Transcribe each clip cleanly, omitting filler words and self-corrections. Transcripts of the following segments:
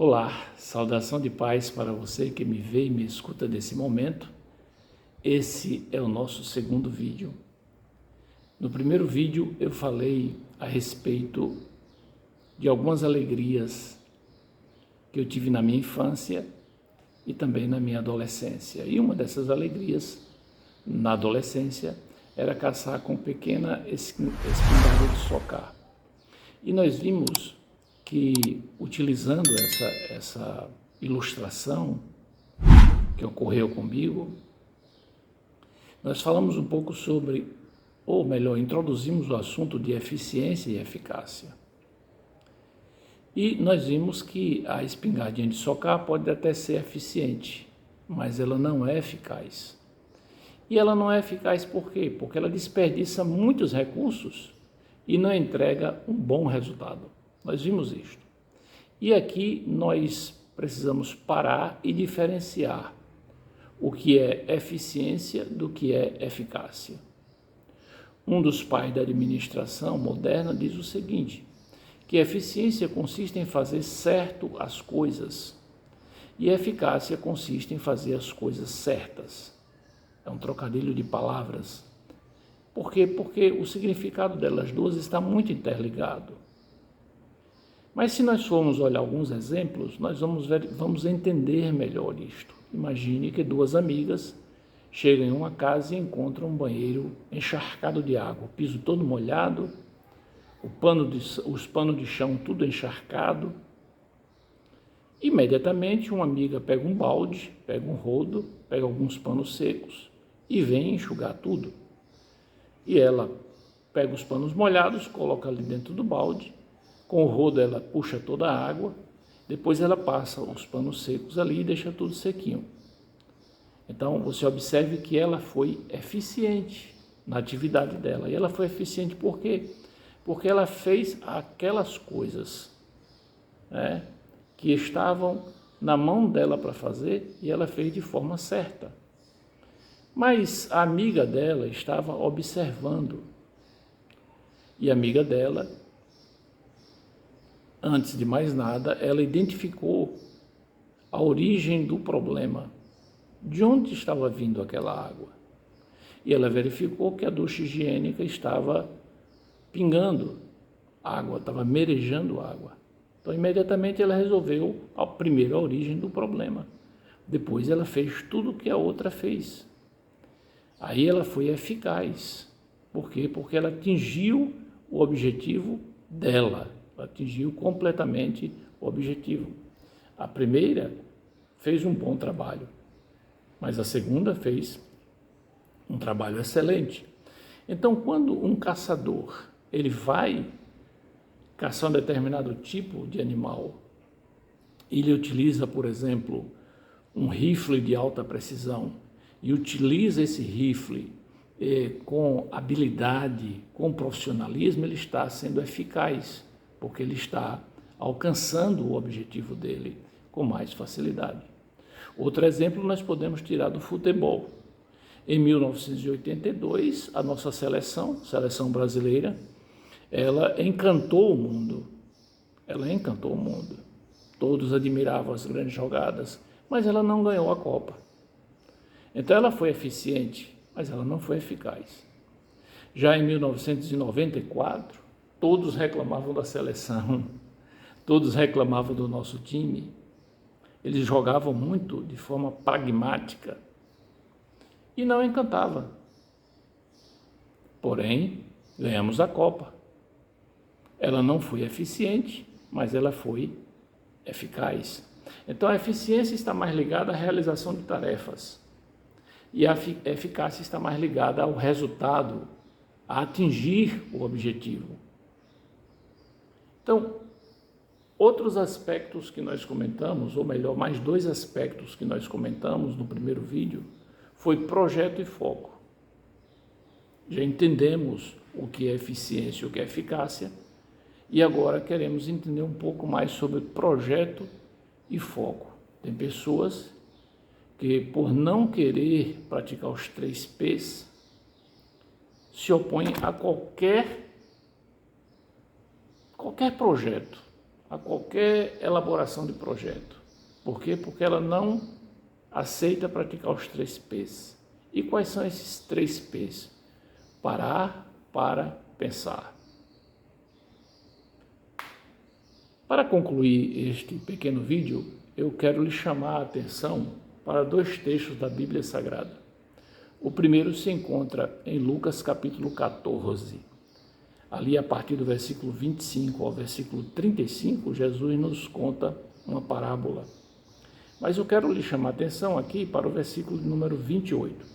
Olá, saudação de paz para você que me vê e me escuta nesse momento. Esse é o nosso segundo vídeo. No primeiro vídeo eu falei a respeito de algumas alegrias que eu tive na minha infância e também na minha adolescência. E uma dessas alegrias, na adolescência, era caçar com pequena espingarda de socar. E nós vimos que, utilizando essa ilustração que ocorreu comigo, nós falamos um pouco sobre, ou melhor, introduzimos o assunto de eficiência e eficácia. E nós vimos que a espingardinha de socar pode até ser eficiente, mas ela não é eficaz. E ela não é eficaz por quê? Porque ela desperdiça muitos recursos e não entrega um bom resultado. Nós vimos isto. E aqui nós precisamos parar e diferenciar o que é eficiência do que é eficácia. Um dos pais da administração moderna diz o seguinte, que eficiência consiste em fazer certo as coisas e eficácia consiste em fazer as coisas certas. É um trocadilho de palavras. Por quê? Porque o significado delas duas está muito interligado. Mas se nós formos olhar alguns exemplos, nós vamos entender melhor isto. Imagine que duas amigas chegam em uma casa e encontram um banheiro encharcado de água, o piso todo molhado, os panos de chão tudo encharcado. Imediatamente uma amiga pega um balde, pega um rodo, pega alguns panos secos e vem enxugar tudo. E ela pega os panos molhados, coloca ali dentro do balde, com o rodo ela puxa toda a água, depois ela passa os panos secos ali e deixa tudo sequinho. Então você observe que ela foi eficiente na atividade dela. E ela foi eficiente por quê? Porque ela fez aquelas coisas, né, que estavam na mão dela para fazer e ela fez de forma certa. Mas a amiga dela estava observando e a amiga dela, antes de mais nada, ela identificou a origem do problema, de onde estava vindo aquela água. E ela verificou que a ducha higiênica estava pingando água, estava merejando água. Então, imediatamente ela resolveu, primeiro, a origem do problema. Depois ela fez tudo o que a outra fez. Aí ela foi eficaz. Por quê? Porque ela atingiu o objetivo dela. Ela atingiu completamente o objetivo. A primeira fez um bom trabalho, mas a segunda fez um trabalho excelente. Então, quando um caçador ele vai caçar um determinado tipo de animal, ele utiliza, por exemplo, um rifle de alta precisão e utiliza esse rifle com habilidade, com profissionalismo, ele está sendo eficaz, porque ele está alcançando o objetivo dele com mais facilidade. Outro exemplo nós podemos tirar do futebol. Em 1982, a nossa seleção brasileira, ela encantou o mundo. Todos admiravam as grandes jogadas, mas ela não ganhou a Copa. Então ela foi eficiente, mas ela não foi eficaz. Já em 1994, todos reclamavam da seleção, todos reclamavam do nosso time. Eles jogavam muito de forma pragmática e não encantava. Porém, ganhamos a Copa. Ela não foi eficiente, mas ela foi eficaz. Então a eficiência está mais ligada à realização de tarefas e a eficácia está mais ligada ao resultado, a atingir o objetivo. Então, outros aspectos que nós comentamos, ou melhor, mais dois aspectos que nós comentamos no primeiro vídeo, foi projeto e foco. Já entendemos o que é eficiência e o que é eficácia, e agora queremos entender um pouco mais sobre projeto e foco. Tem pessoas que, por não querer praticar os 3 P's, se opõem a qualquer projeto, a qualquer elaboração de projeto. Por quê? Porque ela não aceita praticar os 3 P's. E quais são esses 3 P's? Parar, para, pensar. Para concluir este pequeno vídeo, eu quero lhe chamar a atenção para 2 textos da Bíblia Sagrada. O primeiro se encontra em Lucas capítulo 14. Ali, a partir do versículo 25 ao versículo 35, Jesus nos conta uma parábola. Mas eu quero lhe chamar a atenção aqui para o versículo número 28.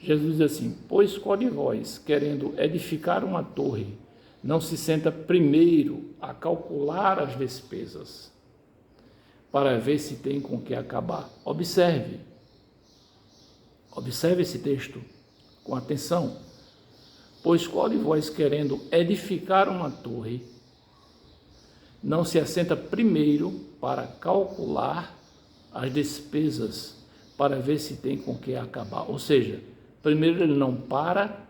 Jesus diz assim: pois qual de vós, querendo edificar uma torre, não se senta primeiro a calcular as despesas, para ver se tem com que acabar? Observe esse texto com atenção. Pois qual de vós, querendo edificar uma torre, não se assenta primeiro para calcular as despesas, para ver se tem com que acabar? Ou seja, primeiro ele não para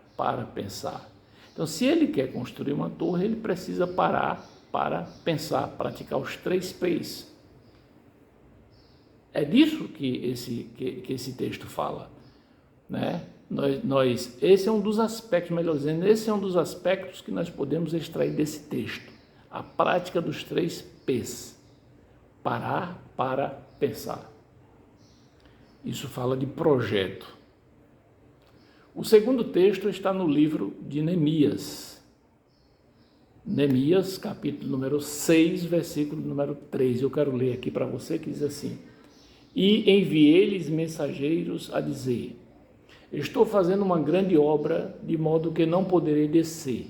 pensar. Então, se ele quer construir uma torre, ele precisa parar para pensar, praticar os 3 P's. É disso que esse texto fala, né? Esse é um dos aspectos, melhor dizendo, esse é um dos aspectos que nós podemos extrair desse texto, a prática dos 3 P's. Parar para pensar. Isso fala de projeto. O segundo texto está no livro de Neemias. Neemias, capítulo número 6, versículo número 3. Eu quero ler aqui para você, que diz assim: e enviei-lhes mensageiros a dizer: estou fazendo uma grande obra, de modo que não poderei descer.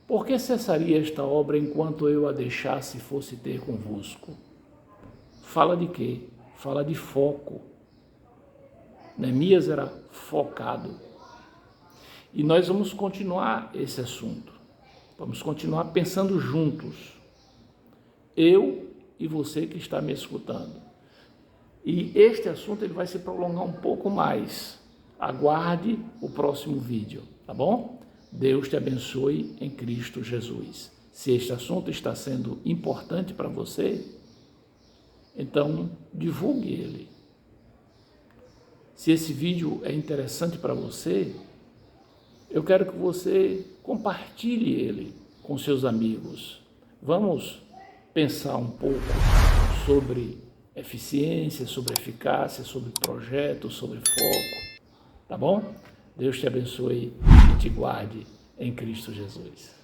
Por que cessaria esta obra enquanto eu a deixasse e fosse ter convosco? Fala de quê? Fala de foco. Neemias era focado. E nós vamos continuar esse assunto. Vamos continuar pensando juntos. Eu e você que está me escutando. E este assunto ele vai se prolongar um pouco mais. Aguarde o próximo vídeo, tá bom? Deus te abençoe em Cristo Jesus. Se este assunto está sendo importante para você, então divulgue ele. Se esse vídeo é interessante para você, eu quero que você compartilhe ele com seus amigos. Vamos pensar um pouco sobre eficiência, sobre eficácia, sobre projeto, sobre foco. Tá bom? Deus te abençoe e te guarde em Cristo Jesus.